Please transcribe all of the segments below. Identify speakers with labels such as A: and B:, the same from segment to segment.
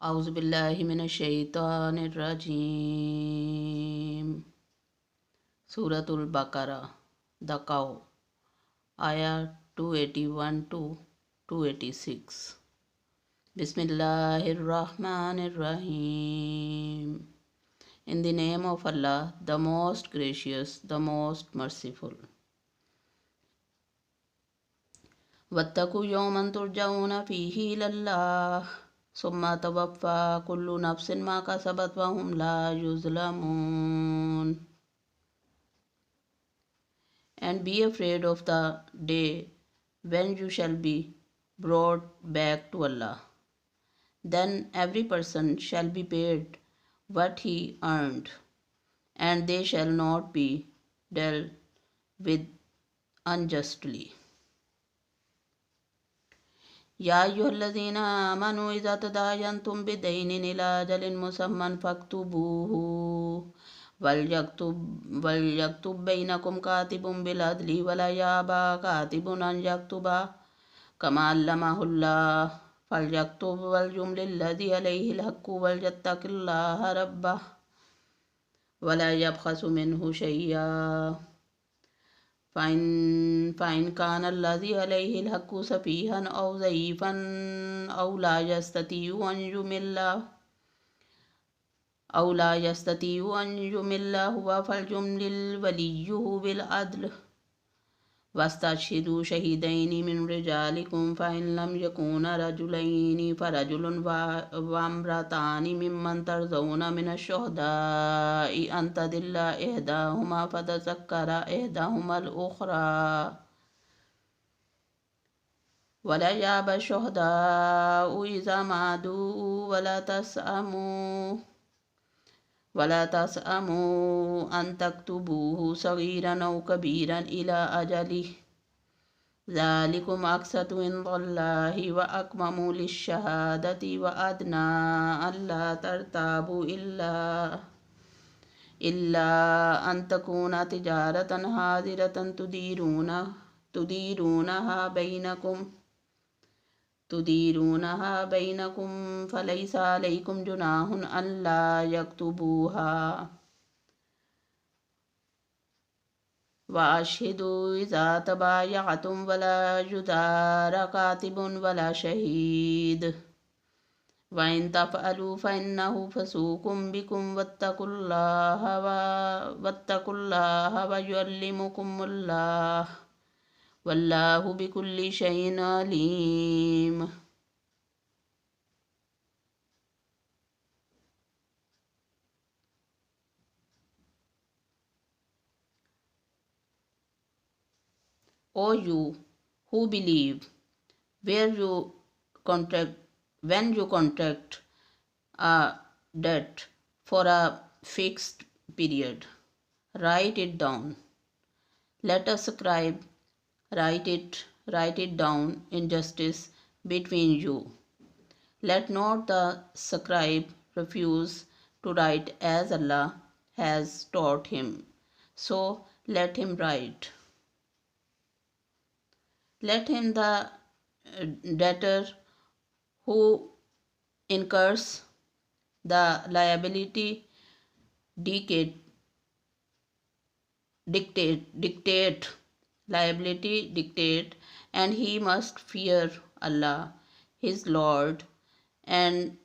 A: A'udhu billahi minash shaitanir rajim. Surah Albaqarah, Zakawt, Aayah 281 to 286. Bismillahir Rahmanir Rahim. In the name of Allah, the most gracious, the most merciful. Wattaqu yawman turja'una fihi ilallah. Summa tawaffa kullu nafsin ma kasabat wa hum la yuzlamun. And be afraid of the day when you shall be brought back to Allah. Then every person shall be paid what he earned, and they shall not be dealt with unjustly. يا أيها الذين آمنوا إذا تداينتم بدين إلى أجل مسمى فاكتبوه وليكتب بينكم كاتب بالعدل ولا يأبى كاتب أن يكتب كما علمه الله فليكتب وليملل الذي عليه الحق وليتق الله ربه ولا يبخس منه شيئا فإن كان الذي عليه الحق سفيها أو ضعيفا أو لا يستطيع أن يمل هو فليملل وليه بالعدل واستشهدوا شهيدين من رجالكم فإن لم يكونا رجلين فرجل وامرأتان ممن ترضون من الشهداء أن تضل إحداهما فتذكر إحداهما الأخرى ولا يأبى الشهداء إذا ما دعوا ولا تسأموا أن تكتبوه صغيرا أو كبيرا إلى أجله ذلكم أقسط عند الله وأكمم للشهادة وأدنى ألا ترتابوا إلا أن تكون تجارة حاضرة تديرونها بينكم فليس عليكم جناح ألا يكتبوها وأشهدوا إذا تبايعتم ولا يضار كاتب ولا شهيد وإن تفعلوا فإنه فسوق بكم واتقوا الله ويعلمكم الله والله بكل شيء عليم. O you who believe, when you contract a debt for a fixed period, write it down. Let us write it down in justice between you. Let not the scribe refuse to write as Allah has taught him, so let him write. Let him, the debtor who incurs the liability, dictate liability dictate, and he must fear Allah his Lord and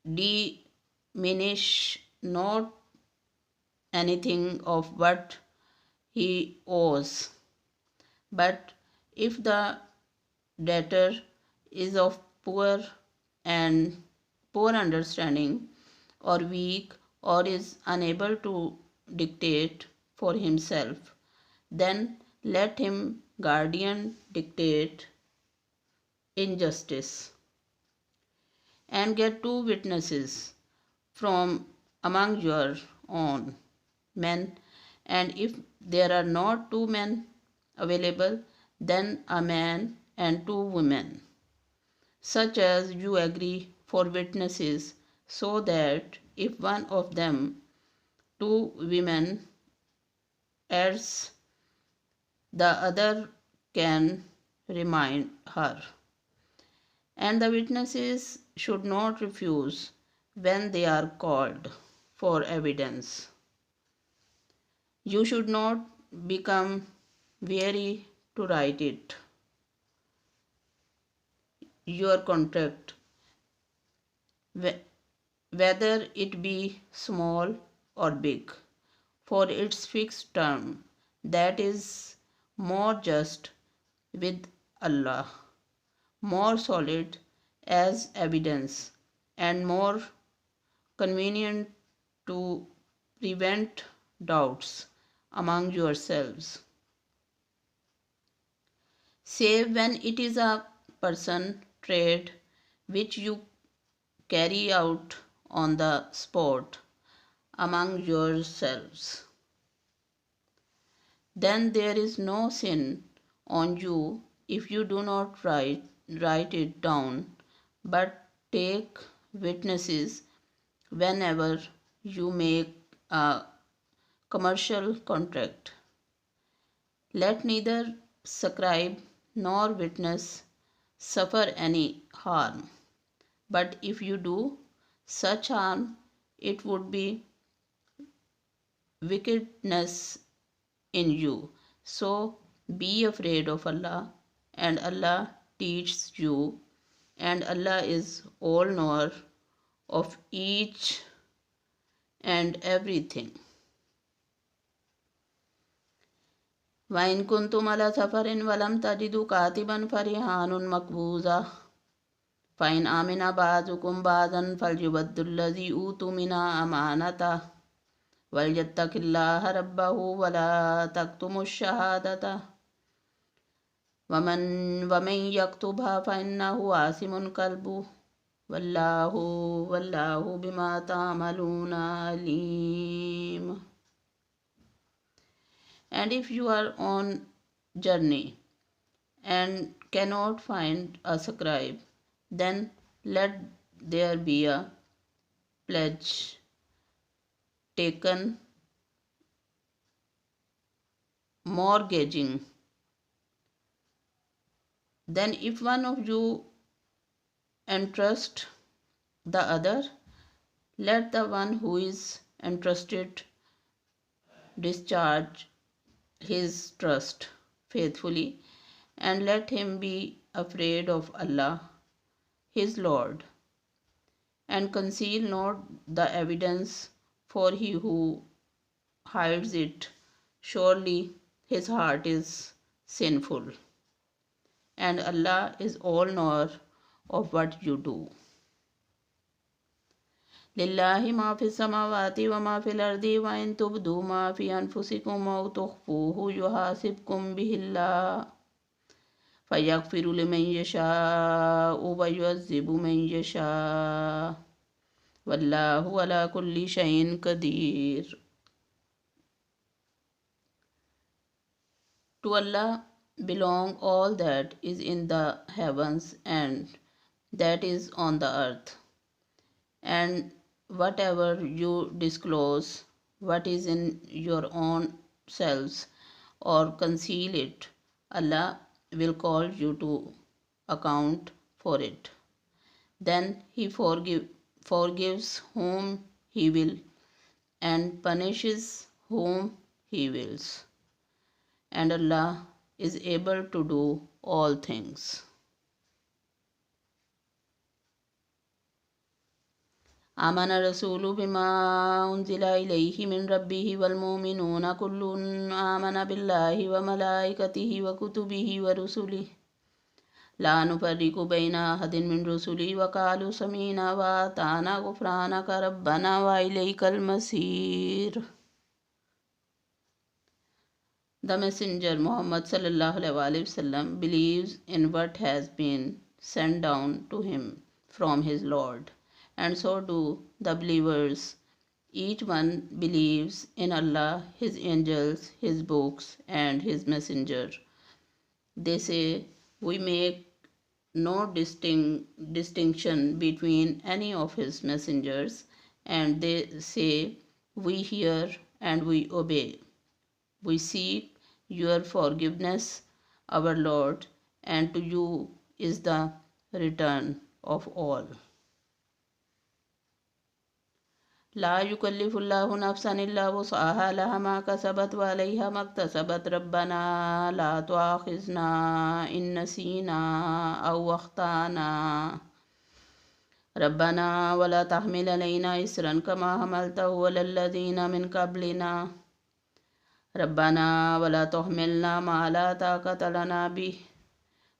A: diminish not anything of what he owes. But if the debtor is of poor understanding or weak or is unable to dictate for himself, then let him guardian dictate injustice and get 2 witnesses from among your own men, and if there are not 2 men available, then a man and 2 women, such as you agree for witnesses, so that if one of them 2 women errs, the other can remind her. And the witnesses should not refuse when they are called for evidence. You should not become weary to write it, your contract, whether it be small or big, for its fixed term, that is more just with Allah, more solid as evidence, and more convenient to prevent doubts among yourselves, save when it is a person trade which you carry out on the spot among yourselves. Then there is no sin on you if you do not write it down, but take witnesses whenever you make a commercial contract. Let neither scribe nor witness suffer any harm, but if you do such harm, it would be wickedness in you. So be afraid of Allah, and Allah teaches you, and Allah is all knower of each and everything. وَإِن كُنتُمْ عَلَى سَفَرٍ وَلَمْ تَجِدُوا كَاتِبًا فَرِهَانٌ مَقْبُوضَةٌ فَإِنْ آمَنَ بَعْضُكُمْ بَعْضًا فَلْيُؤَدِّ الَّذِي أُوتُمِنَ أَمَانَتَهُ وَلْيَتَّقِ اللَّهَ رَبَّهُ وَلَا تَكْتُمُوا الشَّهَادَةَ وَمَنْ يَكْتُبْهَا فَإِنَّهُ آثِمٌ قَلْبُهُ وَاللَّهُ بِمَا تَعْمَلُونَ عَلِيمٌ. And if you are on journey and cannot find a scribe, then let there be a pledge taken, mortgaging. Then if one of you entrust the other, let the one who is entrusted discharge his trust faithfully, and let him be afraid of Allah, his Lord, and conceal not the evidence, for he who hides it, surely his heart is sinful, and Allah is all knower of what you do. لله ما في السماوات وما في الأرض وإن تبدوا ما في أنفسكم أو تخفوه يحاسبكم به الله فيغفر لمن يشاء ويعذب من يشاء والله على كل شيء قدير. To Allah belong all that is in the heavens and that is on the earth, and whatever you disclose, what is in your own selves, or conceal it, Allah will call you to account for it. Then He forgives whom He will and punishes whom He wills. And Allah is able to do all things. آمن الرسول بما أنزل إليه من ربه والمؤمنون كل آمن بالله وملائكته وكتبه ورسله لا نفرق بين أحد من رسله وقالوا سمعنا وأطعنا غفرانك ربنا وإليك المصير. The Messenger Muhammad ﷺ believes in what has been sent down to him from his Lord, and so do the believers. Each one believes in Allah, His angels, His books, and His messenger. They say, we make no distinction between any of His messengers, and they say, we hear and we obey. We seek your forgiveness, our Lord, and to you is the return of all. ला युकल्लिफुल्लाहु नफ्सन इल्ला वुसअहा लहा मा कसबत व अलैहा मक्तसबत रब्बना ला तुआखिजना इन नसीना औ अख्ताना रब्बना वला तहमिल अलैना इसरन कमा हमलतहु अलल लज़ीना मिन क़ब्लिना रब्बना वला तुहमिलना मा ला ताक़त लना बिह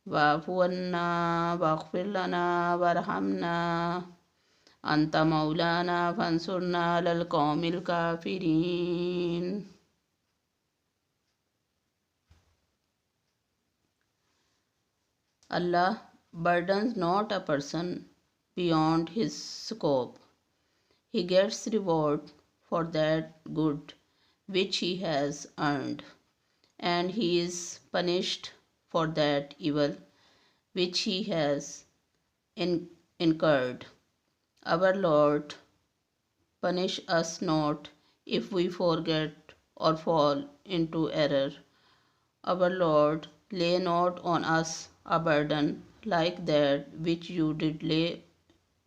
A: वाफ़ु अन्ना वग़फ़िर लना वरहमना अंत मौलाना फंसुरना अलल क़ौमिल काफ़िरीन। Allah burdens not a person beyond his scope. He gets reward for that good which he has earned, and he is punished for that evil which he has incurred. Our Lord, punish us not if we forget or fall into error. Our Lord, lay not on us a burden like that which you did lay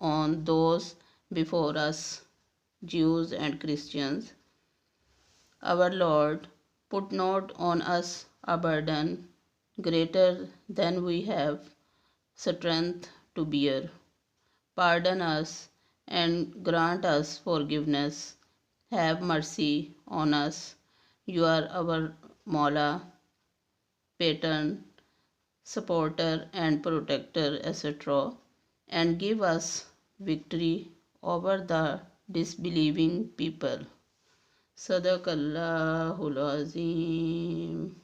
A: on those before us, Jews and Christians. Our Lord, put not on us a burden greater than we have strength to bear. Pardon us and grant us forgiveness. Have mercy on us. You are our Mawla, patron, supporter and protector, etc. And give us victory over the disbelieving people. Sadaqallahul Azim.